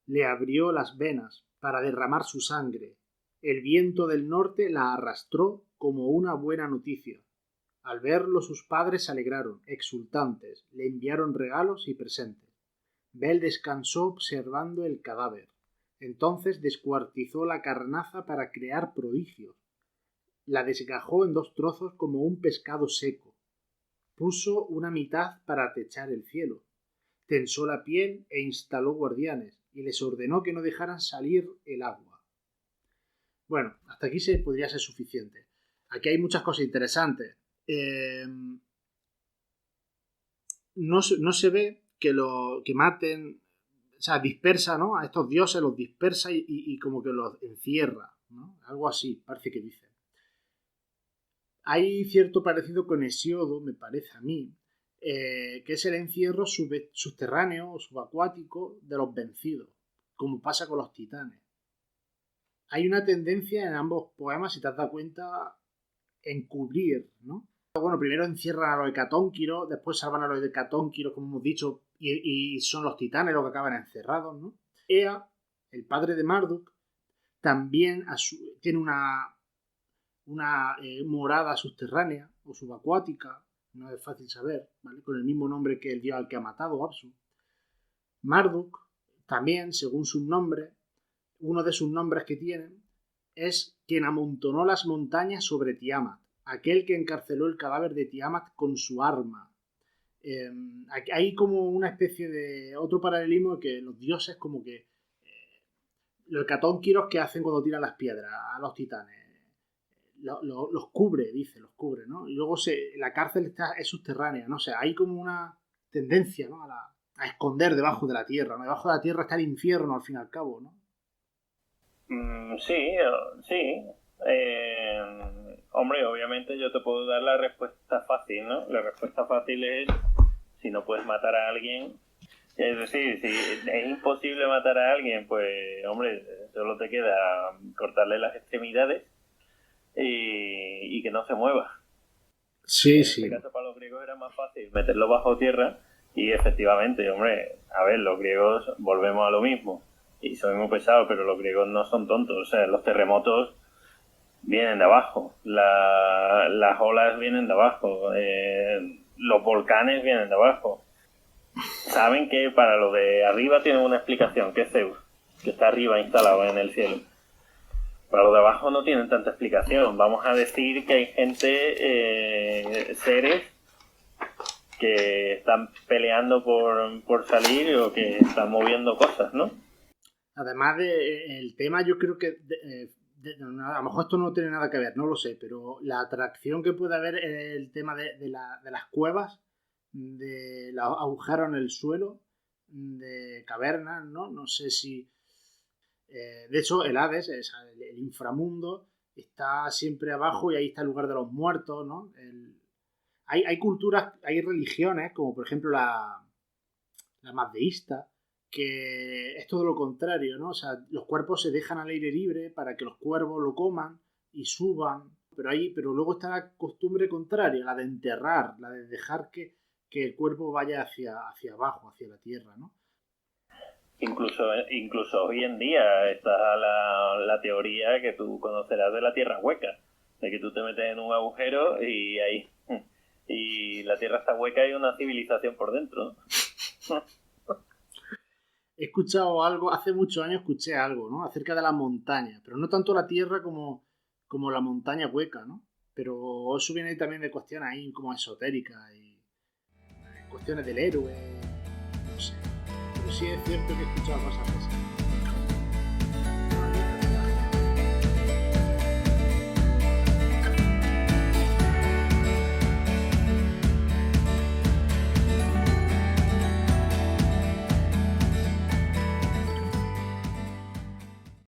Le abrió las venas para derramar su sangre. El viento del norte la arrastró como una buena noticia. Al verlo sus padres se alegraron, exultantes, le enviaron regalos y presentes. Bel descansó observando el cadáver. Entonces descuartizó la carnaza para crear prodigios. La desgajó en 2 trozos como un pescado seco. Puso una mitad para techar el cielo. Tensó la piel e instaló guardianes, y les ordenó que no dejaran salir el agua. Bueno, hasta aquí podría ser suficiente. Aquí hay muchas cosas interesantes. no se ve que maten, o sea, dispersa, ¿no? A estos dioses, los dispersa y como que los encierra, ¿no? Algo así, parece que dice. Hay cierto parecido con Hesiodo, me parece a mí, que es el encierro subterráneo o subacuático de los vencidos, como pasa con los titanes. Hay una tendencia en ambos poemas, si te has dado cuenta, en cubrir, ¿no? Bueno, primero encierran a los hecatónquiros, después salvan a los hecatónquiros, como hemos dicho, y son los titanes los que acaban encerrados, ¿no? Ea, el padre de Marduk, también tiene una morada subterránea o subacuática, no es fácil saber, ¿vale? Con el mismo nombre que el dios al que ha matado, Apsu. Marduk, también, según sus nombres, uno de sus nombres que tienen es quien amontonó las montañas sobre Tiamat, aquel que encarceló el cadáver de Tiamat con su arma. Hay como una especie de otro paralelismo que los dioses como que los hecatónquiros que hacen cuando tiran las piedras a los titanes los cubre, los cubre, ¿no? Y luego la cárcel es subterránea, ¿no? O sea, hay como una tendencia, ¿no? A esconder debajo de la tierra, ¿no? Debajo de la tierra está el infierno, al fin y al cabo, ¿no? Sí. Hombre, obviamente yo te puedo dar la respuesta fácil, ¿no? La respuesta fácil es si no puedes matar a alguien. Es decir, si es imposible matar a alguien, pues, hombre, solo te queda cortarle las extremidades y que no se mueva. Sí, en este caso, para los griegos era más fácil meterlo bajo tierra y efectivamente, hombre, a ver, los griegos volvemos a lo mismo y son muy pesados, pero los griegos no son tontos. O sea, los terremotos vienen de abajo, las olas vienen de abajo, los volcanes vienen de abajo. Saben que para lo de arriba tienen una explicación, que es Zeus, que está arriba instalado en el cielo. Para lo de abajo no tienen tanta explicación. Vamos a decir que hay gente, seres, que están peleando por salir o que están moviendo cosas, ¿no? Además el tema, yo creo que a lo mejor esto no tiene nada que ver, no lo sé, pero la atracción que puede haber es el tema de las cuevas, de los agujeros en el suelo, de cavernas, ¿no? No sé si... de hecho, el Hades, el inframundo, está siempre abajo y ahí está el lugar de los muertos, ¿no? Hay culturas, hay religiones, como por ejemplo la mazdeísta, que es todo lo contrario, ¿no? O sea, los cuerpos se dejan al aire libre para que los cuervos lo coman y suban, pero luego está la costumbre contraria, la de enterrar, la de dejar que el cuerpo vaya hacia abajo, hacia la tierra, ¿no? Incluso hoy en día está la teoría que tú conocerás de la tierra hueca, de que tú te metes en un agujero y la tierra está hueca y hay una civilización por dentro. He escuchado algo, hace muchos años escuché algo, ¿no? Acerca de la montaña, pero no tanto la tierra como la montaña hueca, ¿no? Pero eso viene también de cuestiones ahí como esotéricas y cuestiones del héroe, no sé. Pero sí es cierto que he escuchado cosas de esas.